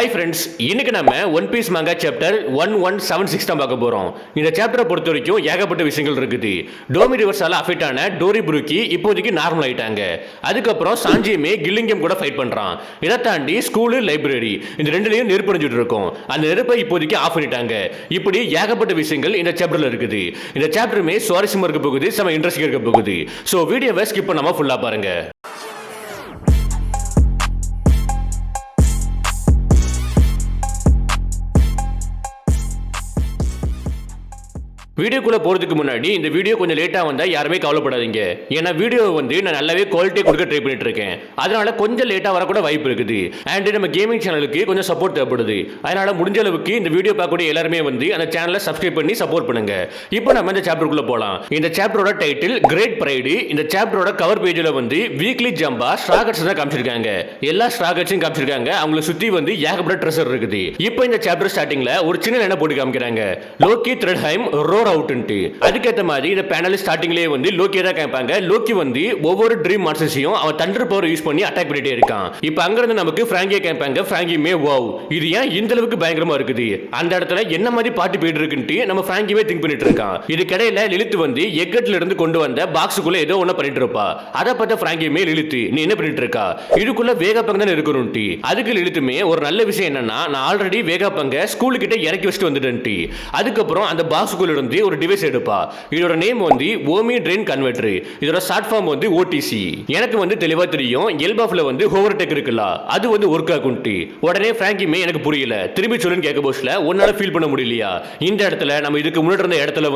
Hi friends, இன்னைக்கு நம்ம one piece மங்கா chapter 1176 தான் பார்க்க போறோம். இந்த சாப்டரை பொறுத்த வரைக்கும் ஏகப்பட்ட விஷயங்கள் இருக்குது. டோமி ரிவர்ஸால அஃபெக்ட் ஆன டோரி புருக்கி இப்போதைக்கு நார்மல் ஆயிட்டாங்க. அதுக்கப்புறம் சாஞ்சியுமே கில்லிங்கம் கூட ஃபைட் பண்றான். இதை தாண்டி ஸ்கூலு, லைப்ரரி இந்த ரெண்டுலையும் நெருப்பு அணிஞ்சிட்டு இருக்கும். அந்த நெருப்பை இப்போதைக்கு ஆஃப் பண்ணிட்டாங்க. இப்படி ஏகப்பட்ட விஷயங்கள் இந்த சாப்டர்ல இருக்குது. இந்த சாப்டருமே சுவாரஸ்யமா இருக்க போகுது, செம இன்ட்ரெஸ்டிங் இருக்க போகுது. ஸோ வீடியோவை ஸ்கிப் பண்ணாம ஃபுல்லா பாருங்க. வீடியோக்குள்ள போறதுக்கு முன்னாடி இந்த வீடியோ கொஞ்சம் லேட்டா வந்தா யாருமே கவலைப்படாதீங்க. ஏன்னா வீடியோ நான் நல்லாவே குவாலிட்டி கொடுக்க ட்ரை பண்ணிட்டு இருக்கேன். அதனால கொஞ்சம் லேட்டா வரக்கூட வாய்ப்பு இருக்குது. அண்ட் நம்ம கேமிங் சேனலுக்கு கொஞ்சம் சப்போர்ட் தேவைப்படுது. அதனால முடிஞ்ச அளவுக்கு இந்த வீடியோ பார்க்கக்கூடிய எல்லாருமே அந்த சேனலை சப்ஸ்கிரைப் பண்ணி சப்போர்ட் பண்ணுங்க. இப்போ நம்ம இந்த சாப்டருக்குள்ள போலாம். இந்த சாப்டரோட டைட்டில் கிரேட் பிரைடு. இந்த சாப்டரோட கவர் பேஜ்ல வீக்லி ஜம்பா ஸ்ட்ராகட்ஸ் தான் காமிச்சிருக்காங்க. எல்லா ஸ்ட்ராகட்ஸையும் காமிச்சிருக்காங்க. அவங்களை சுத்தி ஏகப்பட்ட ட்ரெஷர் இருக்குது. இப்போ இந்த சாப்டர் ஸ்டார்டிங்ல ஒரு சின்ன என்ன போட்டு காமிக்கிறாங்க. லோக்கி த்ரெட்ஹைம் ரோர் அவுட்ன்ட்டு. அதுக்கேற்ற மாதிரி இந்த பேனல் ஸ்டார்டிங்லேயே லோக்கி தான் கேட்பாங்க. லோக்கி ஒவ்வொரு ட்ரீம் மான்ஸ்டர்ஸையும் அவன் தண்டர் பவர் யூஸ் பண்ணி அட்டாக் பண்ணிட்டே இருக்கான். இப்போ அங்கிருந்து நமக்கு பிராங்கியை கேட்பாங்க. பிராங்கியுமே வாவ், இது ஏன் இந்த அளவுக்கு பயங்கரமா இருக்குது, அந்த இடத்துல என்ன மாதிரி பாட்டு போயிட்டு இருக்குன்ட்டு நம்ம பிராங்கியுமே திங்க் பண்ணிட்டு இருக்கான். இது கடையில லிலித்து எக்கட்ல இருந்து கொண்டு வந்த பாக்ஸுக்குள்ள ஏதோ ஒண்ணு பண்ணிட்டு இருப்பா. அதை பார்த்த பிராங்கியுமே லிலித்து நீ என்ன பண்ணிட்டு இருக்கா, இதுக்குள்ள வேகப்பங்க தான் இருக்கணும்ட்டு. அதுக்கு லிலித்துமே ஒரு நல்ல விஷயம் என்னன்னா, நான் ஆல்ரெடி வேகப்பங்க ஸ்கூல் கிட்ட இறக்கி வச்சுட்டு வந்துட்டேன்ட்டு. அதுக்கப்புறம் அந்த பாக்ஸுக்குள்ள இருந்து ஒரு டிவைஸ் எடுப்பா. இதோட நேம் ஓமி ட்ரெயின் கன்வெர்ட்டர். இதோட ஷார்ட் ஃபார்ம் ஓடிசி. எனக்கு தெளிவா தெரியும் எல்பாஃப்ல ஹோவர்டெக் இருக்குல்ல, அது ஒர்க் ஆகும்ட்டு. உடனே பிராங்கியுமே எனக்கு புரியல, திரும்பி சொல்லுன்னு கேட்க போஸ்ல உன்னால ஃபீல் பண்ண முடியலையா, இந்த இடத்துல நம்ம இதுக்கு முன்னாடி இருந்த இடத்துல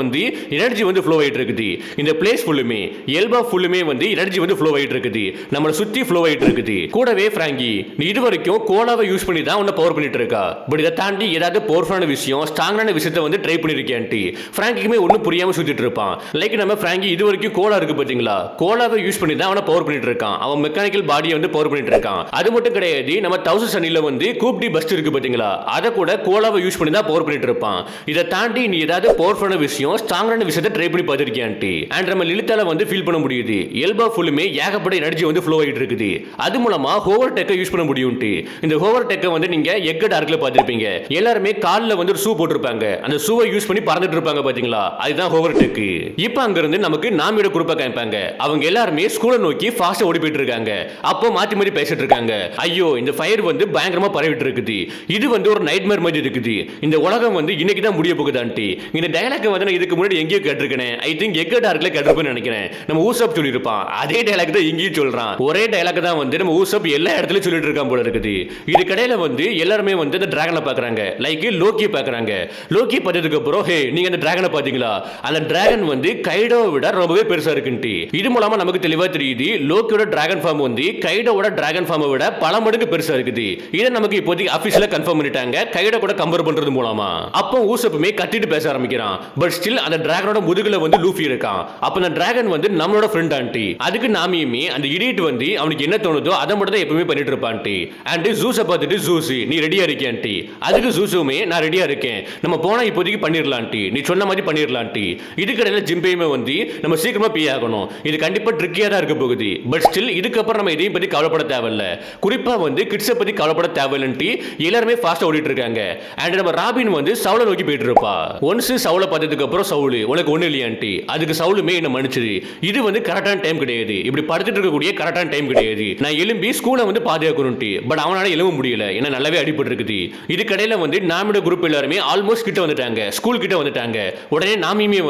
எனர்ஜி ஃப்ளோ ஆயிட்டு இருக்குது. இந்த பிளேஸ் ஃபுல்லுமே எல்பாஃப் ஃபுல்லுமே எனர்ஜி ஃப்ளோ ஆயிட்டு இருக்குது. நம்மள சுத்தி ஃப்ளோ ஆயிட்டு இருக்குது. கூடவே பிராங்கி நீ இது வரைக்கும் கோலாவை யூஸ் பண்ணி தான் உன்னை பவர் பண்ணிட்டு இருக்கா. பட் இதை தாண்டி ஏதாவது பவர்ஃபுல்லான விஷயம், ஸ்ட்ராங்கான விஷயத்தை ட்ரை பண்ணிருக்கேன்ட்டு பிராங்கிக்குமே ஒன்னும் புரியாம சுத்திட்டு இருப்பான். லைக் நம்ம பிராங்கி இது வரைக்கும் கோலா இருக்கு பாத்தீங்களா, கோலாவை யூஸ் பண்ணி தான் அவனை பவர் பண்ணிட்டு இருக்கான். அவன் மெக்கானிக்கல் பாடியை பவர் பண்ணிட்டு இருக்கான். அது மட்டும் கிடையாது, நம்ம 1000 சனில கூப்டி பஸ்ட் இருக்கு பாத்தீங்களா, அதை கூட கோலாவை யூஸ் பண்ணி தான் பவர் பண்ணிட்டு இருப்பான். இதை தாண்டி நீ ஏதாவது பவர்ஃபுல்லான விஷயம், ஸ்ட்ராங்கான விஷயத்தை ட்ரை பண்ணி பார்த்திருக்கியான்ட்டு. அண்ட் நம்ம லிலித்தால ஃபீல் பண்ண முடியுது. எல்பா ஃபுல்லுமே ஏகப்பட்ட எனர்ஜி ஃப்ளோ ஆயிட்டு இருக்குது. அது மூலமா ஹோவர் டெக்கை யூஸ் பண்ண முடியும்ட்டு. இந்த ஹோவர் டெக்கை நீங்க எக் டார்க்ல பார்த்திருப்பீங்க. எல்லாருமே கால்ல ஒரு ஷூ போட்டிருப்பாங்க. அந்த ஷூவை யூஸ் பண்ணி பறந்துட்டு இருப்பாங்க பாத்தீங்களா, அதுதான் ஹோவர்டெக். இப்போ அங்க இருந்து நமக்கு நாமியோட குரூப்பை காமிப்பாங்க. அவங்க எல்லாருமே ஸ்கூலை நோக்கி ஃபாஸ்டா ஓடி போயிட்டு இருக்காங்க. அப்போ மாத்தி மாத்தி பேசிட்டு இருக்காங்க. ஐயோ, இந்த ஃபயர் பயங்கரமா பரவிட்டு இருக்குது. இது ஒரு நைட்மேர் மாதிரி இருக்குது. இந்த உலகம் இன்னைக்கு தான் முடிய போகுதான்ட்டு. இந்த டயலாக் நான் இதுக்கு முன்னாடி எங்கேயோ கேட்டிருக்கேன். ஐ திங்க் எக் டார்க்ல கேட்டிருப்பேன்னு நினைக்கிறேன். நம்ம ஊசப் சொல்லியிருப்பான். அதே டயலாக் தான் இங்கேயும் சொல்றான். ஒரே டயலாக் தான் நம்ம ஊசப் எல்லா இடத்துலயும் சொல்லிட்டு இருக்கான் போல இருக்குது. இது கடையில எல்லாருமே இந்த டிராகனை பாக்குறாங்க. லைக் லோக்கி பாக்குறாங்க. லோக்கி பார்த்ததுக்கு அப்புறம் ஹே, நீங்க அந்த டிராகனை பாத்தீங்களா, அந்த டிராகன் கைடோவை விட ரொம்பவே பெருசா இருக்குன்ட்டு. இது மூலமா நமக்கு தெளிவா தெரியுது லோக்கியோட டிராகன் ஃபார்ம் கைடோவோட டிராகன் ஃபார்மை விட பல மடங்கு பெருசா இருக்குது. இதை நமக்கு இப்போதைக்கு ஆபீஸ்ல கன்ஃபார்ம் பண்ணிட்டாங்க, கைடோ கூட கம்பேர் பண்றது மூலமா. அப்போ ஊசப்புமே கட்டிட்டு பேச ஆரம்பிக்கிறான். பட் ஸ்டில் அந்த டிராகனோட முதுகுல லூஃபி இருக்கான். அப்ப அந்த டிராகன் நம்மளோட ஃப்ரெண்ட் ஆண்டி. அதுக்கு நாமியுமே அந்த இடியட் அவனுக்கு என்ன தோணுதோ அதை மட்டும் தான் எப்பவுமே பண்ணிட்டு இருப்பான்ட்டி. அண்ட் ஜூஸை பார்த்துட்டு ஜூஸி நீ ரெடியா இருக்கியான்ட்டி. அதுக்கு ஜூஸுமே நான் ரெடியா இருக்கேன், நம்ம போனா இப்போதைக்கு பண்ணிடலான்ட்டி, நீ சொன்ன மாதிரி பண்ணிடலான்ட்டி. இதுக்கடையில ஜிம்பையுமே நம்ம சீக்கிரமா பே ஆகணும். இது கண்டிப்பா ட்ரிக்கியா தான் இருக்க போகுது. பட் ஸ்டில் இதுக்கப்புறம் நம்ம இதையும் பத்தி கவலைப்பட தேவையில்ல. குறிப்பா கிட்ஸை பத்தி கவலைப்பட தேவையில்லைன்ட்டு எல்லாருமே ஃபாஸ்டா ஓடிட்டு இருக்காங்க. அண்ட் நம்ம ராபின் சவுலை நோக்கி போயிட்டு இருப்பா. ஒன்ஸ் சவுலை பார்த்ததுக்கு அப்புறம் சவுலு உனக்கு ஒண்ணு இல்லையான்ட்டி. அதுக்கு சவுலுமே என்ன மன்னிச்சிரு, இது கரெக்டான டைம் கிடையாது, இப்படி படுத்துட்டு இருக்கக்கூடிய கரெக்டான டைம் கிடையாது. நான் எலும்பி ஸ்கூலை பாதுகாக்கணும்ட்டு. பட் அவனால எழும்ப முடியல, என்ன நல்லாவே அடிபட்டு இருக்குது. இது கடையில நாமியோட குரூப் எல்லாருமே ஆல்மோஸ்ட் கிட்ட வந்துட்டாங்க, ஸ்கூல் கிட்ட வந்துட்டாங்க. உடனே நாமியுமே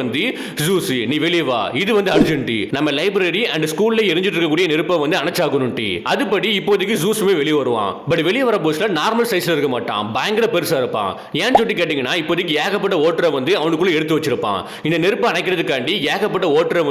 ஜூஸி நீ வெளியே வா, இது அர்ஜென்ட், நம்ம லைப்ரரி அண்ட் ஸ்கூல்ல எரிஞ்சிட்டு இருக்கக்கூடிய நெருப்பை அணைச்சாகணும்ட்டு. அதுபடி இப்போதைக்கு ஜூஸுமே வெளியே வருவான். பட் வெளியே வர போஸ்ட்ல நார்மல் சைஸ்ல இருக்க மாட்டான், பயங்கர பெருசா இருப்பான். ஏன்னு சொல்லி கேட்டீங்கன்னா, இப்போதைக்கு ஏகப்பட்ட ஓட்டரை அவனுக்குள்ள எடுத்து வச்சிருப்பான். இந்த நெருப்பை அணைக்கிறதுக்காண்டி ஏகப்பட்ட ஓட்டரை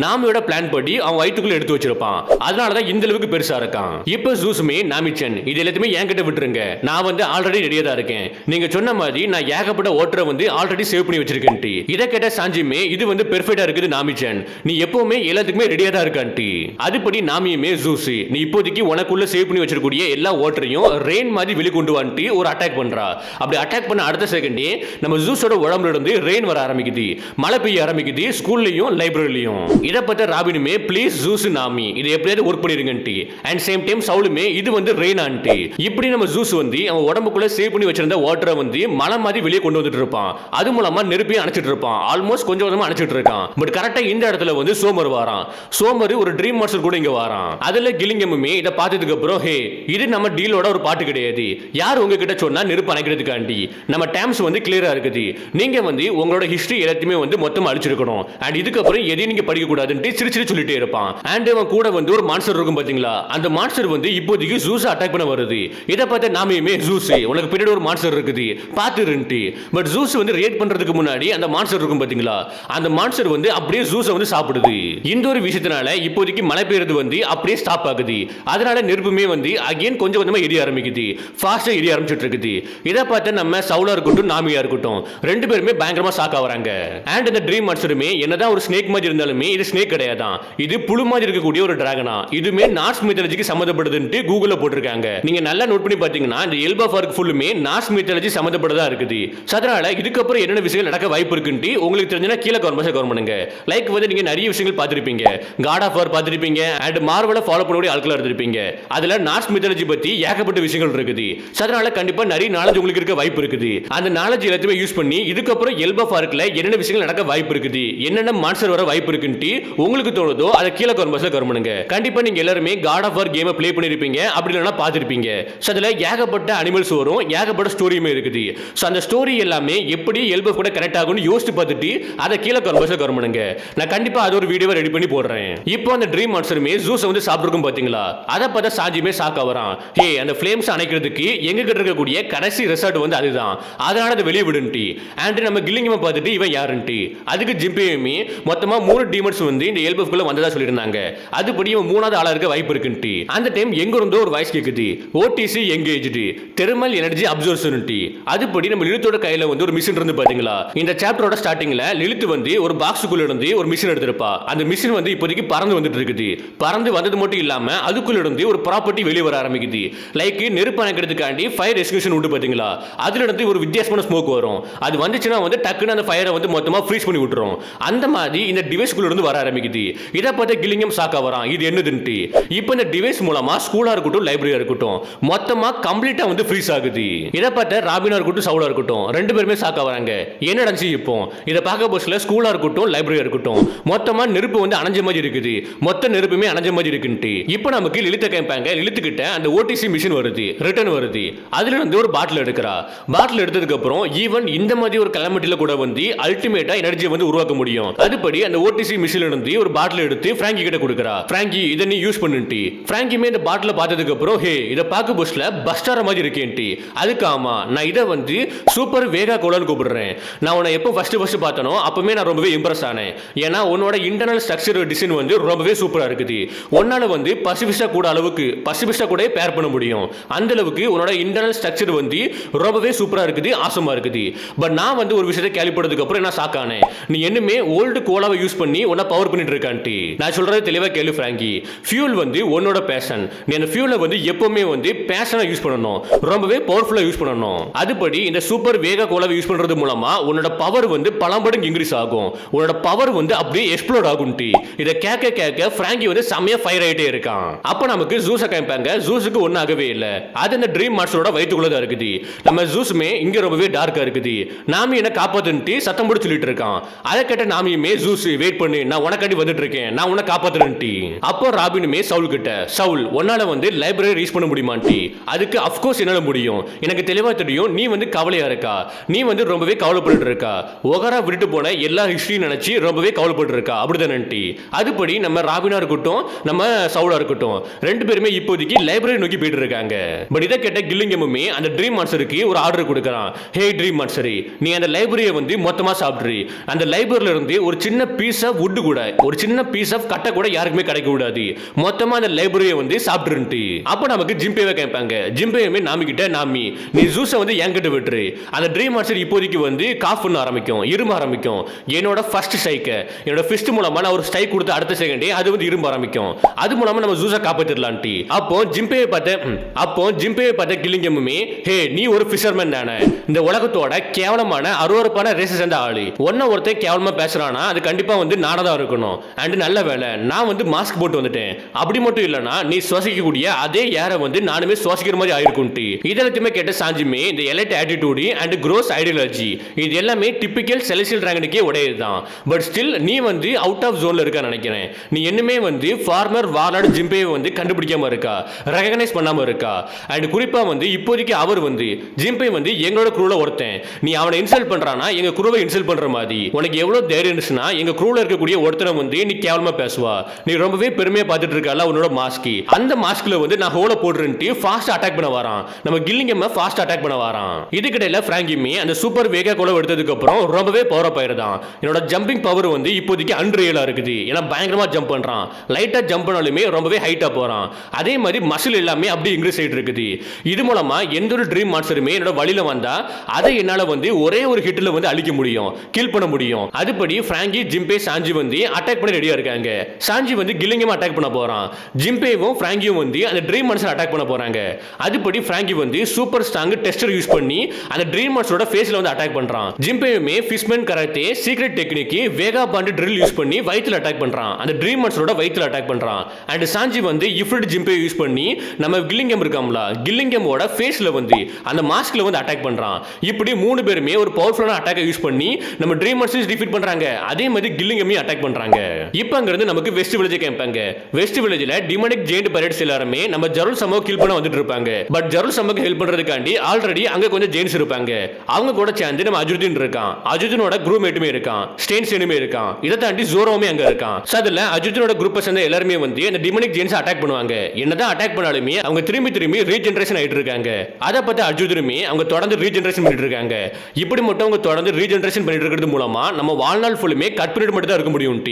நாமியோட பிளான் படி அவன் வயிற்றுக்குள்ள எடுத்து வச்சிருப்பான். அதனாலதான் இந்த அளவுக்கு பெருசா இருக்கான். இப்போ ஜூஸுமே நாமிச்சன் இது எல்லாத்தையுமே என்கிட்ட விட்டுருங்க, நான் ஆல்ரெடி ரெடியா தான் இருக்கேன். நீங்க சொன்ன மாதிரி நான் ஏகப்பட்ட ஓட்டரை ஆல்ரெடி சேவ் பண்ணி வச்சிருக்கேன். இருக்குன்ட்டு. இதை கேட்ட சாஞ்சியுமே இது வந்து பெர்ஃபெக்டா இருக்குது நாமிச்சன், நீ எப்பவுமே எல்லாத்துக்குமே ரெடியா தான் இருக்கான்ட்டு. அதுபடி நாமியுமே ஜூஸ் நீ இப்போதைக்கு உனக்குள்ள சேவ் பண்ணி வச்சிருக்கக்கூடிய எல்லா வாட்டரையும் ரெயின் மாதிரி வெளிக்கொண்டு வந்துட்டு ஒரு அட்டாக் பண்றா. அப்படி அட்டாக் பண்ண அடுத்த செகண்டே நம்ம ஜூஸோட உடம்புல இருந்து ரெயின் வர ஆரம்பிக்குது, மழை பெய்ய ஆரம்பிக்குது, ஸ்கூல்லயும் லைப்ரரியிலையும். இதை பார்த்த ராபினுமே ப்ளீஸ் ஜூஸ் நாமி இதை எப்படியாவது ஒர்க் பண்ணிருங்கன்ட்டு. அண்ட் சேம் டைம் சவுலுமே இது வந்து ரெயின் ஆன்ட்டு. இப்படி நம்ம ஜூஸ் வந்து அவன் உடம்புக்குள்ள சேவ் பண்ணி வச்சிருந்த வாட்டரை வந்து மழை மாதிரி வெளியே கொண்டு வந்துட்டு இருப்பான். அது மூலமா நெருப்பையும் அணைச்சிட்டு இருப்பான். ஆல்மோஸ்ட் கொஞ்சம் கொஞ்சமா அணைச்சிட்டு இருக்கான். பட் கரெக்டா இந்த இடத்துல வந்து சோமர் வாரான். சோமர் ஒரு ட்ரீம் மாஸ்டர் கூட இங்க வாரான். அதுல கில்லிங்கமுமே இதை பார்த்ததுக்கு அப்புறம் ஹே இது நம்ம டீலோட ஒரு பாட்டு கிடையாது, யார் உங்ககிட்ட சொன்னா நெருப்பு அணைக்கிறதுக்காண்டி நம்ம டேம்ஸ் வந்து கிளியரா இருக்குது, நீங்க வந்து உங்களோட ஹிஸ்டரி எல்லாத்தையுமே வந்து மொத்தமா அழிச்சிருக்கணும் அண்ட் இதுக்கப்புறம் எதையும் நீங்க படிக்க கூடாதுன்னு சிரிச்சு சொல்லிட்டே இருப்பான். அண்ட் அவன் கூட வந்து ஒரு மான்ஸ்டர் இருக்கும் பாத்தீங்களா, அந்த மான்ஸ்டர் வந்து இப்போதைக்கு ஜூஸ் அட்டாக் பண்ண வருது. இதை பார்த்து நாமையுமே ஜூஸ் உனக்கு பின்னாடி ஒரு மான்ஸ்டர் இருக்குது பாத்துருன்ட்டு. பட் ஜூஸ் வந்து ரியாக்ட் பண்றதுக்கு முன்னாடி அந்த மான்ஸ்டர் இருக்கும் பாத்தீங்களா, அந்த மான்ஸ்டர் வந்து அப்படியே ஜூஸை வந்து சாப்பிடுது. இந்த ஒரு விஷயத்தினால இப்போதைக்கு மழை பெய்யறது வந்து அப்படியே ஸ்டாப் ஆகுது. அதனால நெருப்புமே வந்து அகைன் கொஞ்சம் கொஞ்சமா எரிய ஆரம்பிக்குது, ஃபாஸ்டா எரிய ஆரம்பிச்சிட்டு இருக்குது. இதை பார்த்து நம்ம சவுலா இருக்கட்டும் நாமியா இருக்கட்டும் ரெண்டு பேருமே பயங்கரமா ஷாக் ஆவறாங்க. அண்ட் இந்த ட்ரீம் மான்ஸ்டருமே என்னதான் ஒரு ஸ்னேக் மாதிரி இருந்தாலுமே இது ஸ்னேக் கிடையாதான், இது புழு மாதிரி இருக்கக்கூடிய ஒரு டிராகனா. இதுமே நார்ஸ் மித்தாலஜிக்கு சம்பந்தப்படுதுன்னு கூகுள்ல போட்டிருக்காங்க. நீங்க நல்லா நோட் பண்ணி பாத்தீங்கன்னா இந்த எல்பாஃபார்க் ஃபுல்லுமே நார்ஸ் மித்தாலஜி சம்பந்தப்பட்டதா இருக்குது. அதனால இதுக்கப்புறம் என்னென்ன விஷயங்கள் நடக்க வாய்ப்பு இருக்குன்னு உங்களுக்கு தெரிஞ்சா கீழே கமெண்ட் பண்ணுங்க. லைக் வந்து நீங்க நிறைய விஷயங்கள் பார்த்திருப்பீங்க, காட் ஆஃப் வார் பார்த்திருப்பீங்க அண்ட் மார்வலை ஃபாலோ பண்ணக்கூடிய ஆட்களா இருந்திருப்பீங்க. அதுல நார்ஸ் மித்தாலஜி பத்தி ஏகப்பட்ட விஷயங்கள் இருக்குது. அதனால கண்டிப்பா நிறைய நாலேஜ் உங்களுக்கு இருக்க வாய்ப்பு இருக்குது. அந்த நாலேஜ் எல்லாத்தையுமே யூஸ் பண்ணி இதுக்கப்புறம் எல்பாஃபார்க்ல என்னென்ன விஷயங்கள் நடக்க வாய்ப்பு இருக்குது, என்னென்ன மான்ஸ்டர் வர வாய்ப்பு இருக்குன்னு உங்களுக்கு தோணுதோ அதை கீழே கமெண்ட் பண்ணுங்க. கண்டிப்பா நீங்க எல்லாருமே காட் ஆஃப் வார் கேமை ப்ளே பண்ணிருப்பீங்க, அப்படி இல்லைன்னா பார்த்திருப்பீங்க. அதுல ஏகப்பட்ட அனிமல்ஸ் வரும், ஏகப்பட்ட ஸ்டோரியுமே இருக்குது. அந்த ஸ்டோரி எல்லாமே எப்படி எல்பாஃப் கூட கனெக்ட் ஆகும்னு யோசிச்சு பார்த்துட்டு அதை கீழே கமெண்ட் பண்ணுங்க. நான் கண்டிப்பா அது ஒரு வீடியோவை ரெடி பண்ணி போடுறேன். இப்போ அந்த ட்ரீம் மான்ஸ்டருமே ஜூஸ் வந்து சாப்பிட்டுருக்கும் பாத்தீங்களா, அதை பார்த்தா சாஞ்சியுமே ஷாக் ஆவறான். ஹே அந்த ஃப்ளேம்ஸ் அணைக்கிறதுக்கு எங்க கிட்ட இருக்கக்கூடிய கடைசி ரிசார்ட் வந்து அதுதான், அதனால அதை வெளியே விடுன்ட்டு. அண்ட் நம்ம கில்லிங்கமை பார்த்துட்டு இவன் யாருன்ட்டு. அதுக்கு ஜிம்பேயுமே மொத்தமா 3 டீமன்ஸ் வந்து இந்த எல்பாஃப்குள்ள வந்ததா சொல்லியிருந்தாங்க. அதுபடி இவன் 3வது ஆளா இருக்க வாய்ப்பு இருக்குன்ட்டு. அந்த டைம் எங்க இருந்தோ ஒரு வாய்ஸ் கேக்குது, ஓடிசி எங்கேஜ்டு தெர்மல் எனர்ஜி அப்சர்வர்ன்ட்டு. அதுபடி நம்ம லிலித்தோட கையில வந்து ஒரு மிஷின் இருந்து பாத்தீங்களா. இந்த சாப்டரோட ஸ்டார்டிங்ல லிலித் வந்து ஒரு பாக்ஸுக்குள்ள இருந்து ஒரு மிஷின் எடுத்திருப்பா. அந்த மிஷின் வந்து இப்போதைக்கு பறந்து வந்துட்டு இருக்குது. பறந்து வந்தது மட்டும் இல்லாம அதுக்குள்ள இருந்து ஒரு ப்ராப்பர்ட்டி வெளியே வர ஆரம்பிக்குது. லைக் நெருப்பு அணைக்கிறதுக்காண்டி ஃபயர் எக்ஸ்கியூஷன் உண்டு பாத்தீங்களா, அதுல இருந்து ஒரு வித்தியாசமான ஸ்மோக் வரும். அது வந்துச்சுன்னா வந்து டக்குன்னு அந்த ஃபயரை வந்து மொத்தமா ஃப்ரீஸ் பண்ணி விட்டுரும். அந்த மாதிரி இந்த டிவைஸ்க்குள்ள இருந்து வர ஆரம்பிக்குது. இதை பார்த்து கில்லிங்கம் ஷாக் ஆவறான், இது என்னதுன்ட்டு. இப்போ இந்த டிவைஸ் மூலமா ஸ்கூலா இருக்கட்டும் லைப்ரரியா இருக்கட்டும் மொத்தமா கம்ப்ளீட்டா வந்து ஃப்ரீஸ் ஆகுது. இதை பார்த்து ராபினா இருக்கட்டும் சவுலா இருக்கட்டும் ரெண்டு பேருமே ஷாக் ஆவறாங்க. என்ன நடந்துச்சு இப்போ இதை பார்க்க போஸ்ட்ல ஸ்கூலா இருக்கட்டும் லைப்ரரியா இருக்கட்டும் மொத்தமா நெருப்பு வந்து அணைஞ்ச மாதிரி இருக்குது, மொத்த நெருப்புமே அணைஞ்ச மாதிரி இருக்குன்ட்டு. இப்போ நமக்கு லிலித்த கேட்பாங்க, லிலித்துக்கிட்ட அந்த ஓடிசி மிஷின் வருது, ரிட்டர்ன் வருது. அதுல இருந்து ஒரு பாட்டில் எடுக்கிறா. பாட்டில் எடுத்ததுக்கு அப்புறம் ஈவன் இந்த மாதிரி ஒரு கிளமட்டில கூட வந்து அல்டிமேட்டா எனர்ஜி வந்து உருவாக்க முடியும். அதுபடி அந்த ஓடிசி மிஷின்ல இருந்து ஒரு பாட்டில் எடுத்து பிராங்கி கிட்ட கொடுக்கறா. பிராங்கி இதை நீ யூஸ் பண்ணுன்ட்டு. பிராங்கிமே இந்த பாட்டில பார்த்ததுக்கு அப்புறம் ஹே இதை பார்க்க புஷ்ல பஸ்டார மாதிரி இருக்கேன்ட்டு. அதுக்கு ஆமா நான் இதை வந்து சூப்பர் வேகா கோலான்னு கூப்பிடுறேன். நான் உன்னை எப்போ ஃபர்ஸ்ட் பார்த்தனோ அப்பவே நான் ரொம்பவே இம்ப்ரெஸ் ஆனேன். ஏன்னா உன்னோட இன்டர்னல் ஸ்ட்ரக்சர் டிசைன் வந்து ரொம்பவே சூப்பரா இருக்குது. உன்னால வந்து பசிபிஸ்டா கூட அளவுக்கு பசிபிஸ்டா கூட பேர் பண்ண முடியும். அந்த அளவுக்கு உன்னோட இன்டர்னல் ஸ்ட்ரக்சர் வந்து ரொம்பவே சூப்பரா இருக்குது, ஆசமா இருக்குது. பட் நான் வந்து ஒரு விஷயத்தை கேள்விப்பட்டதுக்கு அப்புறம் என்ன ஷாக் ஆனேன், நீ என்னமே ஓல்டு கோலாவை யூஸ் பண்ணி உன்னை பவர் பண்ணிட்டு இருக்கான்ட்டு. நான் சொல்றது தெளிவா கேளு பிராங்கி, ஃபியூல் வந்து உன்னோட பேஷன். நீ அந்த ஃபியூலை வந்து எப்பவுமே வந்து பேஷனா யூஸ் பண்ணணும், ரொம்பவே பவர்ஃபுல்லா யூஸ் பண்ணணும். அதுபடி இந்த சூப்பர் வேகா கோலாவை யூஸ் பண்றது மூலமா உன்னோட பவர் வந்து பலம்படுங்க இன்க்ரீஸ் ஆகும், உன்னோட பவர் வந்து அப்படியே எக்ஸ்ப்ளோட் ஆகும்ட்டு. இதை கேட்க கேட்க பிராங்கி வந்து செமையா ஃபயர் ஆயிட்டே இருக்கான். அப்ப நமக்கு ஜூஸை கேட்பாங்க, ஜூஸுக்கு ஒன்னும் ஆகவே இல்லை, அது இந்த ட்ரீம் மாஸ்டரோட வயிற்றுக்குள்ளதான் இருக்குது. நம்ம ஜூஸுமே இங்க ரொம்பவே டார்க்கா இருக்குது, நாமி என்ன காப்பாத்துன்ட்டு சத்தம் போட்டு சொல்லிட்டு இருக்கான். அதை கேட்ட நாமியுமே ஜூஸ் வெயிட் பண்ணு, நான் உனக்காண்டி வந்துட்டு இருக்கேன், நான் உன்னை காப்பாத்துறேன்ட்டு. அப்போ ராபினுமே சவுல் கிட்ட, சவுல் உன்னால வந்து லைப்ரரி ரீச் பண்ண முடியுமான்ட்டு. அதுக்கு அஃப்கோர்ஸ் என்னால முடியும், எனக்கு தெளிவா தெரியும் நீ வந்து கவலையா இருக்கா, நீ வந்து ரொம்பவே கவலைப்பட்டு இருக்கா, ஒகரா விட்டு போன எல்லா ஹிஸ்டரியும் நினைச்சு ரொம்பவே கவலைப்பட்டு இருக்கா அப்படிதானே. அதுபடி நம்ம ராபினா இருக்கட்டும் நம்ம சவுலா இருக்கட்டும் ரெண்டு பேருமே இப்போதைக்கு லைப்ரரி நோக்கி போயிட்டு இருக்காங்க. பட் இதை கேட்ட கில்லிங்கமுமே அந்த ட்ரீம் மான்ஸ்டருக்கு ஒரு ஆர்டர் கொடுக்கறான். ஹே ட்ரீம் மான்ஸ்டர், நீ அந்த லைப்ரரியை வந்து மொத்தமா சாப்பிட்ரு. அந்த லைப்ரரியில இருந்து ஒரு சின்ன பீஸ் ஆஃப் வுட் கூட ஒரு சின்ன பீஸ் ஆஃப் கட்டை கூட யாருக்குமே கிடைக்க கூடாது, மொத்தமா அந்த லைப்ரரியை வந்து சாப்பிட்டுருன்ட்டு. அப்போ நமக்கு ஜிம்பேவை கேட்பாங்க. ஜிம்பேயுமே நாமி கிட்ட, நாமி நீ ஜூஸை வந்து என்கிட்ட விட்டுரு, அந்த ட்ரீம் மான்ஸ்டர் இப்போதைக்கு வந்து காஃப் பண்ண ஆரம்பிக்கும், இரும்ப ஆரம்பிக்கும். என்னோட ஃபர்ஸ்ட் ஸ்ட்ரைக், என்னோட ஃபிஸ்ட் மூலமா நான் ஒரு ஸ்ட்ரைக் கொடுத்து அடுத்த செகண்டே அது வந்து இரும்ப ஆரம்பிக்கும். அது மூலமா நம்ம ஜூஸை காப்பாத்திடலான்ட்டு. அப்போ ஜிம்பேவை பார்த்த கில்லிங்கமுமே, ஹே நீ ஒரு ஃபிஷர்மேன் தானே, இந்த உலகத்தோட கேவலமான அருவருப்பான ரேசஸ் அந்த ஆளு, ஒருத்தன் கேவலமா பேசுறானா அது கண்டிப்பா வந்து நானா தான் இருக்கணும். அண்ட் நல்ல வேலை நான் வந்து மாஸ்க் போட்டு வந்துட்டேன். அப்படி மட்டும் இல்லனா நீ சுவாசிக்கக்கூடிய அதே ஏரை வந்து நானுமே சுவாசிக்கிற மாதிரி ஆயிருக்கும்ட்டு. இதெல்லாத்தையுமே கேட்ட சாஞ்சிமே இந்த elite attitude and gross ideology இது எல்லாமே டிபிக்கல் செலஸ்டியல் டிராகனுக்கே உடையதுதான். பட் ஸ்டில் நீ வந்து அவுட் ஆஃப் ஜோன்ல இருக்க நினைக்கிறேன். நீ என்னமே வந்து ஃபார்மர் வார்லார்ட் ஜிம்பேவை வந்து கண்டுபிடிக்காம இருக்கா, ரெகனைஸ் பண்ணாம இருக்கா. அண்ட் குறிப்பா வந்து இப்போதைக்கு அவர் வந்து ஜிம்பே வந்து எங்களோட குரூல ஒருத்தன், நீ அவனை இன்சல்ட் பண்றானா எங்க குரூவை இன்சல்ட் பண்ற மாதிரி. உனக்கு எவ்வளவு தைரியம் இருந்துச்சுன்னா எங்க குரூல இருக்கக்கூடிய ஒருத்தனை வந்து நீ கேவலமா பேசுவா. நீ ரொம்பவே பெருமையா பார்த்துட்டு இருக்கல உன்னோட மாஸ்கி, அந்த மாஸ்க்ல வந்து நான் ஹோல போடுறேன்ட்டு ஃபாஸ்ட் அட்டாக் பண்ண வரான். நம்ம கில்லிங்கம்ம ஃபாஸ்ட் அட்டாக் பண்ண வரான். இதுக்கிடையில பிராங்கிமி அந்த சூப்பர் வேகா கோல எடுத்ததுக்கு அப்புறம் ரொம்பவே பவர் அப் ஆயிருதான். என்னோட ஜம்பிங் பவர் வந்து இப்போதைக்கு அன்ரியலா இருக்குது. ஏன்னா பயங்கரமா ஜம்ப் பண்றான். லைட்டா ஜம்ப் பண்ணாலுமே ரொம்பவே ஹைட்டா போறான். அதே மாதிரி மசில் எல்லாமே அப்படி இன்க்ரீஸ் ஆயிட்டு இருக்குது. இது மூலமா எந்த ஒரு ட்ரீம் மான்ஸ்டருமே என்னோட வழியில வந்தா அதை என்னால வந்து ஒரே ஒரு ஹிட்ல வந்து அழிக்க முடியும், கில் பண்ண முடியும். அதுபடி பிராங்கி, ஜிம்பே, சாஞ்சி வந்து அட்டாக் பண்ண ரெடியா இருக்காங்க. சாஞ்சி வந்து கில்லிங்கம் அட்டாக் பண்ண போறான். ஜிம்பேவும் பிராங்கியும் வந்து அந்த ட்ரீம் மான்ஸ்டர் அட்டாக் பண்ண போறாங்க. அதுபடி பிராங்கி வந்து சூப்பர் ஸ்ட்ராங் டெஸ்டர் யூஸ் பண்ணி அந்த ட்ரீம் மான்ஸ்டரோட ஃபேஸ்ல வந்து அட்டாக் பண்றான். ஜிம்பேவுமே ஃபிஷ்மேன் கராத்தே சீக்ரெட் டெக்னிக் வேகா பாண்ட் ட்ரில் யூஸ் பண்ணி வயித்துல அட்டாக் பண்றான். அந்த ட்ரீம் மான்ஸ்டரோட வயித்துல அட்டாக் பண்றான். அண்ட் சாஞ்சி வந்து இஃப்ரிட் ஜிம்பே யூஸ் பண்ணி நம்ம கில்லிங்கம் இருக்காம்ல கில்லிங்கமோட ஃபேஸ்ல வந்து அந்த மாஸ்க்ல வந்து அட்டாக் பண்றான். இப்படி மூணு பேருமே ஒரு பவர்ஃபுல்லான அட்டாக் யூஸ் பண்ணி நம்ம ட்ரீம் மான்ஸ்டர்ஸ் டிஃபீட் பண்றாங்க. அதே மாதிரி கில்லிங்கமையும் அட்டாக் பண்றாங்க. இப்போ அங்கிருந்து நமக்கு வெஸ்ட் வில்லேஜ் கேம்பாங்க. வெஸ்ட் வில்லேஜ்ல டிமானிக் ஜெயண்ட் பைரட்ஸ் எல்லாரும் நம்ம ஜெருல் சமோ கில் பண்ண வந்துட்டு இருப்பாங்க. பட் ஜெருல் சமோக்கு ஹெல்ப் பண்றதுக்காண்டி ஆல்ரெடி அங்க கொஞ்சம் ஜெயின்ஸ் இருப்பாங்க. அவங்க கூட சேர்ந்து நம்ம அஜுதீன் இருக்கான், அஜுதீனோட குரூமேட்டுமே இருக்கான், ஸ்டேன்ஸனுமே இருக்கான். இதை தாண்டி ஜோரோவுமே அங்க இருக்கான். அதுல அஜுதீனோட குரூப்பை சேர்ந்த எல்லாருமே வந்து அந்த டிமானிக் ஜெயின்ஸ் அட்டாக் பண்ணுவாங்க. என்னதான் அட்டாக் பண்ணாலுமே அவங்க திரும்பி ரீஜெனரேஷன் ஆயிட்டு இருக்காங்க. அதை பார்த்து அஜுதீனுமே அவங்க தொடர்ந்து ரீஜெனரேஷன் பண்ணிட்டு இருக்காங்க. இப்படி மட்டும் அவங்க தொடர்ந்து ரீஜெனரேஷன் பண்ணிட்டு இருக்கிறது மூலமா நம்ம வாழ்நாள் ஃபுல்லுமே கட் பண்ணிட்டு மட்டும் தான் இருக்க முடியும்.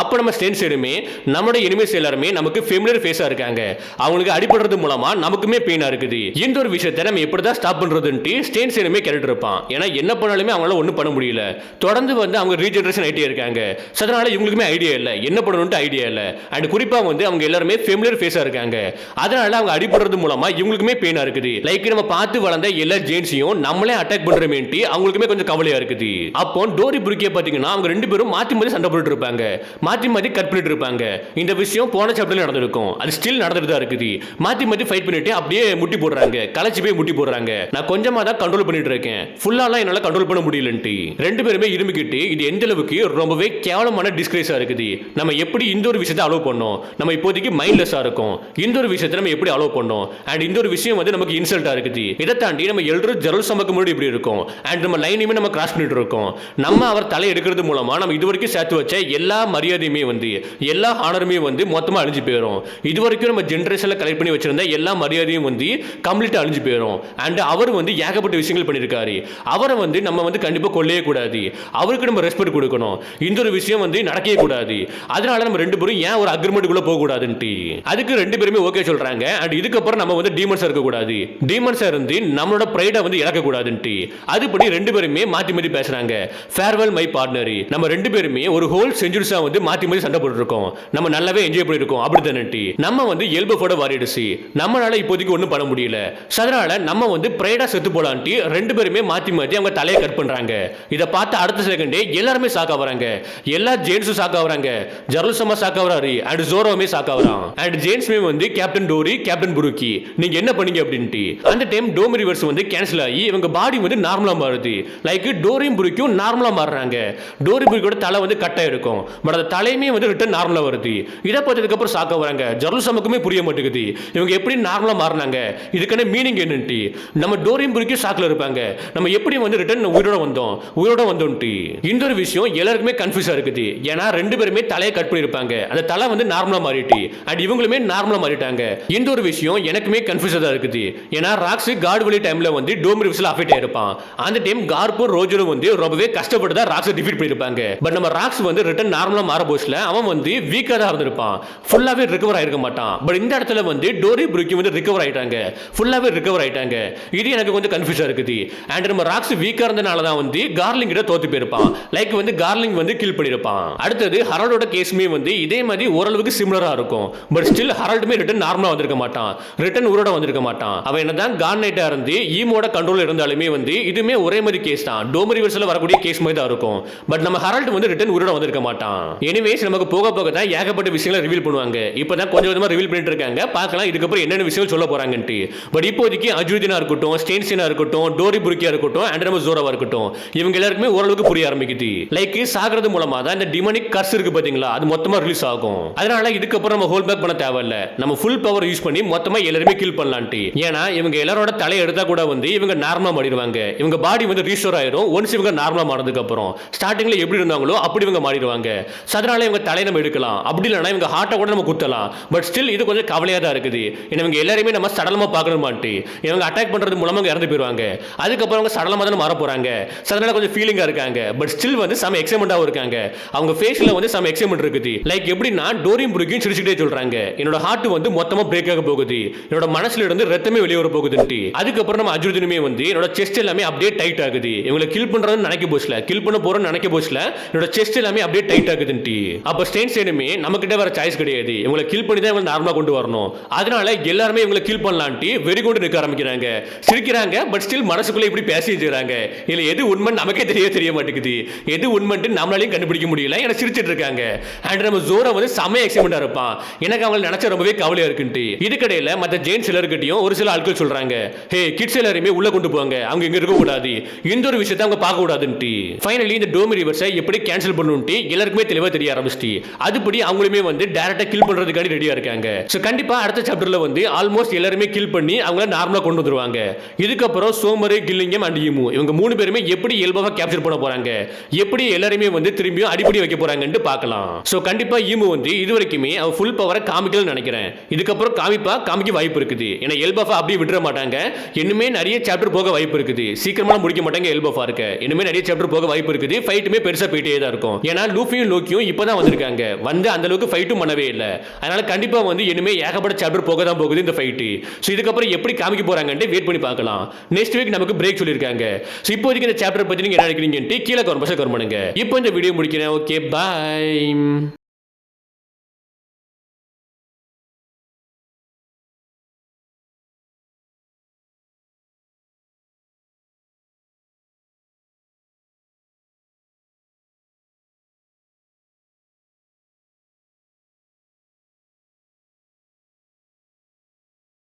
அப்ப நம்ம ஸ்டேன்ஸனுமே நம்மளோட எனிமீஸ் எல்லாருமே நமக்கு ஃபெமிலியர் ஃபேஸா இருக்காங்க. அவங்களுக்கு அடிபடுறது மூலமா நமக்குமே பெயினா இருக்குது. இந்த ஒரு விஷயத்தை நம்ம எப்படி தான் ஸ்டாப் பண்றதுன்னு ஸ்டேன்ஸனுமே கேட்டுட்டு இருப்பான். ஏன்னா என்ன பண்ணாலுமே அவங்களால ஒன்றும் பண்ண முடியல. தொடர்ந்து வந்து அவங்க ரீஜெனரேஷன் ஆயிட்டே இருக்காங்க. அதனால இவங்களுக்குமே ஐடியா இல்லை, என்ன பண்ணணும்னு ஐடியா இல்லை. அண்ட் குறிப்பா வந்து அவங்க எல்லாருமே ஃபெமிலியர் ஃபேஸா இருக்காங்க. அதனால அவங்க அடிபடுறது மூலமா இவங்களுக்குமே பெயினா இருக்குது. லைக் நம்ம பார்த்து வளர்ந்த எல்லா ஜெயின்ஸையும் நம்மளே அட்டாக் பண்றமேன்ட்டு அவங்களுக்குமே கொஞ்சம் கவலையா இருக்குது. அப்போ டோரி புருக்கிய பாத்தீங்கன்னா அவங்க ரெண்டு பேரும் மாத்தி மாத்தி சண்டை போட்டுட்டு இருப்பாங்க, மாத்தி மாத்தி கட் பண்ணிட்டு இருப்பாங்க. இந்த விஷயம் போன சாப்டர்ல நடந்திருக்கும், அது ஸ்டில் நடந்துட்டு தான் இருக்குது. மாத்தி மாத்தி ஃபைட் பண்ணிட்டு அப்படியே முட்டி போடுறாங்க, கலச்சி போய் முட்டி போடுறாங்க. நான் கொஞ்சமா தான் கண்ட்ரோல் பண்ணிட்டு இருக்கேன், ஃபுல்லாலாம் என்னால கண்ட்ரோல் பண்ண முடியலன்ட்டு ரெண்டு பேருமே இருமிக்கிட்டு இது எந்த அளவுக்கு ரொம்பவே கேவலமான டிஸ்கிரேஸா இருக்குது. நம்ம எப்படி இந்த ஒரு விஷயத்தை அலோவ் பண்ணோம், நம்ம இப்போதைக்கு மைண்ட்லெஸ்ஸா இருக்கும். இந்த ஒரு விஷயத்தை நம்ம எப்படி அலோவ் பண்ணோம் அண்ட் இந்த ஒரு விஷயம் வந்து நமக்கு இன்சல்ட்டா இருக்குது. இதை தாண்டி நம்ம எல்லாரும் ஜெருல் சமக்கு முன்னாடி இப்படி இருக்கும் அண்ட் நம்ம லைனையுமே நம்ம கிராஸ் பண்ணிட்டு இருக்கோம். நம்ம அவர் தலை எடுக்கிறது மூலமா நம்ம இதுவரைக்கும் சேர்த்து வச்ச எல்லா மரியாதையுமே வந்து எல்லா ஆனருமே வந்து மொத்தமா அழிஞ்சு போயிடும். இதுவரைக்கும் நம்ம ஜெனரேஷன்ல கலெக்ட் பண்ணி வச்சிருந்த எல்லா மரியாதையும் வந்து கம்ப்ளீட்டா அழிஞ்சு போயிடும். அண்ட் அவர் வந்து ஏகப்பட்ட விஷயங்கள் பண்ணியிருக்காரு. அவரை வந்து நம்ம வந்து கண்டிப்பா கொல்லவே கூடாது, அவருக்கு நம்ம ரெஸ்பெக்ட் கொடுக்கணும். இந்த ஒரு விஷயம் வந்து நடக்கவே கூடாது. அதனால நம்ம ரெண்டு பேரும் ஏன் ஒரு அக்ரிமெண்ட்டுக்குள்ள போக கூடாதுன்ட்டு அதுக்கு ரெண்டு பேருமே ஓகே சொல்றாங்க. அண்ட் இதுக்கப்புறம் நம்ம வந்து டீமன்ஸா இருக்க கூடாது, டீமன்ஸா இருந்து நம்மளோட பிரைட வந்து இழக்க கூடாதுன்ட்டு அதுபடி ரெண்டு பேருமே மாத்தி மாத்தி பேசுறாங்க. ஃபேர்வெல் மை பார்ட்னர், நம்ம ரெண்டு பேருமே ஒரு ஹோல் செஞ்சுரிஸா வந்து மாத்தி மாத்தி சண்டை போட்டு இருக்கோம், நம்ம நல்லாவே என்ஜாய் பண்ணிருக்கோம். அப்படித்தானே நம்ம வந்து எல்போட வாரிடுச்சு, நம்மளால இப்போதைக்கு ஒன்றும் பண்ண முடியல. அதனால நம்ம வந்து பிரைடா செத்து போலான்ட்டு ரெண்டு பேருமே மாத்தி மாத்தி அவங்க தலையை கட் பண்றாங்க. இதை பார்த்து அடுத்த செகண்டே எல்லாருமே சாக்கா வராங்க, எல்லா ஜேன்ஸும் சாக்கா வராங்க, ஜெருல் சமா சாக்கா வராரு அண்ட் ஜோரோவுமே சாக்கா வரான். அண்ட் ஜேன்ஸ்மே வந்து கேப்டன் டோரி, கேப்டன் புருக்கி நீங்க என்ன பண்ணீங்க அப்படின்ட்டு அந்த டைம் டோம் ரிவர்ஸ் வந்து கேன்சல் ஆகி இவங்க பாடி வந்து நார்மலா மாறுது. லைக் டோரியும் புருக்கியும் நார்மலா மாறுறாங்க. டோரி புருக்கியோட தலை வந்து கட்டா இருக்கும், பட் அந்த தலையுமே வந்து ரிட்டர்ன் நார்மலா வருது. இதை பார்த்ததுக்கு அப்புறம் சாக்க வராங்க. ஜெருல் சமக்குமே புரிய மாட்டேங்குது இவங்க எப்படி நார்மலா மாறினாங்க, இதுக்கான மீனிங் என்னன்ட்டு. நம்ம டோரியும் புருக்கியும் சாக்கில் இருப்பாங்க, நம்ம எப்படி வந்து ரிட்டர்ன் உயிரோட வந்தோம்ட்டு இந்த ஒரு விஷயம் எல்லாருக்குமே கன்ஃபியூஸா இருக்குது. ஏன்னா ரெண்டு பேருமே தலையை கட் பண்ணிருப்பாங்க, அந்த தலை வந்து நார்மலா மாறிட்டு அண்ட் இவங்களுமே நார்மலா மாறிட்டாங்க. இந்த ஒரு விஷயம் எனக்குமே கன்ஃபியூஸா தான் இருக்குது. ஏன்னா ராக்ஸ் கார்டு வழி டைம்ல வந்து டோம் ரிவர்ஸ்ல அஃபெக்ட் ஆயிருப்பான். அந்த டைம் கார்பும் ரோஜரும் வந்து ரொம்பவே கஷ்டப்பட்டு தான் ராக்ஸை டிஃபீட் பண்ணிருப்பாங்க. பட் நம்ம ராக்ஸ் வந்து ரிட்டர்ன் நார்மலா மாற போஸ்ல அவன் வந்து வீக்கா தான் இருந்திருப்பான், ஃபுல்லாவே ரிகவர் ஆயிருக்க மாட்டான். பட் இந்த இடத்துல வந்து டோரி புருக்கி வந்து ரிகவர் ஆயிட்டாங்க, ஃபுல்லாவே ரிகவர் ஆயிட்டாங்க. இது எனக்கு கொஞ்சம் கன்ஃபியூஸா இருக்குது. அண்ட் நம்ம ராக்ஸ் வீக்கா இருந்தனால தான் வந்து கார்லிங் கிட்ட தோத்து போயிருப்பான். லைக் வந்து கார்லிங் வந்து கில் பண்ணிருப்பான். அடுத்தது ஹரால்டோட கேஸ்மே வந்து இதே மாதிரி ஓரளவுக்கு சிமிலரா இருக்கும். பட் ஸ்டில் ஹரால்டுமே ரிட்டன் நார்மலா வந்திருக்க மாட்டான். ரிட்டன் உயிரோட வந்திருக்க மாட்டான். அவன் என்னதான் கான் நைட்டா இருந்து ஈமோட கண்ட்ரோல் இருந்தாலுமே வந்து இதுமே ஒரே மாதிரி கேஸ் தான். டோமரிவர்ஸ்ல வரக்கூடிய கேஸ் மாதிரி தான் இருக்கும். பட் நம்ம ஹரால்ட் வந்து ரிட்டன் உயிரோட வந்திருக்க மாட்டான். எனிவேஸ் நமக்கு போக போக தான் ஏகப்பட்ட விஷயங்களை ரிவீல் பண்ணுவாங்க. இப்பதான் கொஞ்சம் கொஞ்சமா ரிவீல் பண்ணிட்டு இருக்காங்க. பார்க்கலாம் இதுக்கப்புறம் என்னென்ன விஷயம் சொல்ல போறாங்கன்ட்டு. பட் இப்போதைக்கு அஜுதினா இருக்கட்டும், ஸ்டெயின்சினா இருக்கட்டும், டோரி புருக்கியா இருக்கட்டும், ஆண்ட்ரமஸ் ஜோராவா இருக்கட்டும், இவங்க எல்லாருக்குமே ஓரளவுக்கு புரிய ஆரம்பிக்குது. லைக் சாகிறது மூலமா தான் இந்த டிமானிக் கர்ஸ் இருக்கு பாத்தீங்களா, அது மொத்தமா ரிலீஸ் ஆகும். அதனால இதுக்கப்புறம் நம்ம ஹோல்ட் பேக் பண்ண தேவையில்ல. நம்ம ஃபுல் பவர் யூஸ் பண்ணி மொத்தமா எல்லாருமே கில் பண்ணலாம்ட்டு. ஏன்னா இவங்க எல்லாரோட தலையை எடுத்தா கூட வந்து இவங்க நார்மலா மாறிடுவாங்க. இவங்க பாடி வந்து ரீஸ்டோர் ஆயிரும் ஒன்ஸ் இவங்க நார்மலா மாறதுக்கு அப்புறம். ஸ்டார்டிங்ல எப்படி இருந்தாங்களோ அப்படி இவங்க மாறிடுவாங்க. அதனால இவங்க தலையை நம்ம எடுக்கலாம். அப்படி இல்லைன்னா இவங்க ஹார்ட்டை கூட நம்ம குத்தலாம். பட் ஸ்டில் இது கொஞ்சம் கவலையா தான் இருக்குது. இவங்க எல்லாருமே நம்ம சடலமா பார்க்கணுமான்ட்டு இவங்க அட்டாக் பண்றது மூலமா இறந்து போயிருவாங்க. அதுக்கப்புறம் அவங்க சடலமா தான் மாற போறாங்க. அதனால கொஞ்சம் ஃபீலிங்கா இருக்காங்க. பட் ஸ்டில் வந்து சம எக்ஸைட்மெண்டா இருக்காங்க. அவங்க ஃபேஸ்ல வந்து சம எக்ஸைட்மெண்ட் இருக்குது. லைக் எப்படின்னா டோரியும் புருக்கியும் சிரிச்சுட்டே சொல்றாங்க, என்னோட ஹார்ட் வந்து மொத்தமா பிரேக் ஆக போகுது, என்னோட மனசுல இருந்து ரத்தமே வெளியே வர போகுதுன்ட்டு. அதுக்கப்புறம் நம்ம அஜுதினுமே வந்து என்னோட செஸ்ட் எல்லாமே அப்படியே டைட் ஆகுது. இவங்களை கில் பண்றதுன்னு நினைக்க போச்சுல, கில் பண்ண போறோம்னு நினைக்க போச்சுல, என்னோட செஸ்ட் எல்லாமே அப்படியே டைட் ஆகுதுன்ட்டு. அப்ப ஸ்டெயின்சைனுமே நம்ம கிட்ட வர சாய்ஸ் கிடையாது. இவங்களை கில் பண்ணி தான் இவங்க நார்மலா கொண்டு வரணும். அதனால எல்லாருமே இவங்களை கில் பண்ணலான்ட்டு வெறி கொண்டு நிற்க ஆரம்பிக்கிறாங்க. சிரிக்கிறாங்க. பட் ஸ்டில் மனசுக்குள்ள இப்படி பேசி வச்சுக்கிறாங்க. இல்ல எது உண்மை நமக்கே தெரிய மாட்டேங்குது. எது உண்மைன்னு நம்மளாலையும் கண்டுபிடிக்க முடியல. ஏன்னா சிரிச்சிட்டு இருக்காங்க. அண்ட் நம்ம ஜோரா வந்து செம எக்ஸைட்மெண்டா இருப்பான். எனக்கு அவங்க நினைச்ச ரொம்பவே கவலையா இருக்குன்ட்டு. இதுக்கடையில மற்ற ஜெயின்ஸ் எல்லாருக்கிட்டையும் ஒரு சில ஆட்கள் சொல்றாங்க, ஹே கிட்ஸ் எல்லாருமே உள்ள கொண்டு போங்க, அவங்க இங்க இருக்க கூடாது, இந்த ஒரு விஷயத்தை அவங்க பார்க்க கூடாதுன்ட்டு. ஃபைனலி இந்த டோமரிவர்ஸை எப்படி கேன்சல் பண்ணணும்ட்டு எல்லாருக்குமே தெளிவா தெரிய ஆரம்பிச்சிட்டு அதுபடி அவங்களுமே வந்து டைரக்டா கில் பண்றதுக்காண்டி ரெடியா இருக்காங்க. சோ கண்டிப்பா அடுத்த சாப்டர்ல வந்து ஆல்மோஸ்ட் எல்லாருமே கில் பண்ணி அவங்கள நார்மலா கொண்டு வந்துருவாங்க. இதுக்கப்புறம் சோமரு, கில்லிங்கம் அண்ட் ஈமு இவங்க மூணு பேருமே எப்படி இயல்பாக கேப்சர் பண்ண போறாங்க, எப்படி எல்லாருமே வந்து திரும்பியும் அடிப்படி வைக்க போறாங்கன்னு பார்க்கலாம். சோ கண்டிப்பா ஈமு வந்து இதுவரைக்குமே அவ ஃபுல் பவரை காமிக்கலன்னு நினைக்கிறேன். இதுக்கப்புறம் காமிக்க வாய்ப்பு இருக்குது. ஏன்னா எல்பஃபா அப்படியே விட்டுற மாட்டாங்க. இன்னுமே நிறைய சாப்டர் போக வாய்ப்பு இருக்குது. சீக்கிரமா முடிக்க மாட்டாங்க எல்பஃபா இருக்க. இன்னுமே நிறைய சாப்டர் போக வாய்ப்பு இருக்குது. ஃபைட்டுமே பெருசா போயிட்டே தான் இருக்கும். ஏன்னா லூஃபியும் லோக்கியும் இப்பதான் வந்திருக்காங்க. வந்து அந்த அளவுக்கு ஃபைட்டும் பண்ணவே இல்லை. அதனால கண்டிப்பா வந்து இனிமே ஏகப்பட்ட சாப்டர் போக தான் போகுது இந்த ஃபைட்டு. சோ இதுக்கப்புறம் எப்படி காமிக்க போறாங்கன்னு வெயிட் பண்ணி பார்க்கலாம். நெக்ஸ்ட் வீக் நமக்கு பிரேக் சொல்லிருக்காங்க. சோ இப்போதைக்கு இந்த சாப்டர் பத்தி நீங்க என்ன நினைக்கிறீங்கன்னு கீழே கமெண்ட் பண்ணுங்க. இப்போ இந்த வீடியோ முடிக்கிறேன். Okay, by.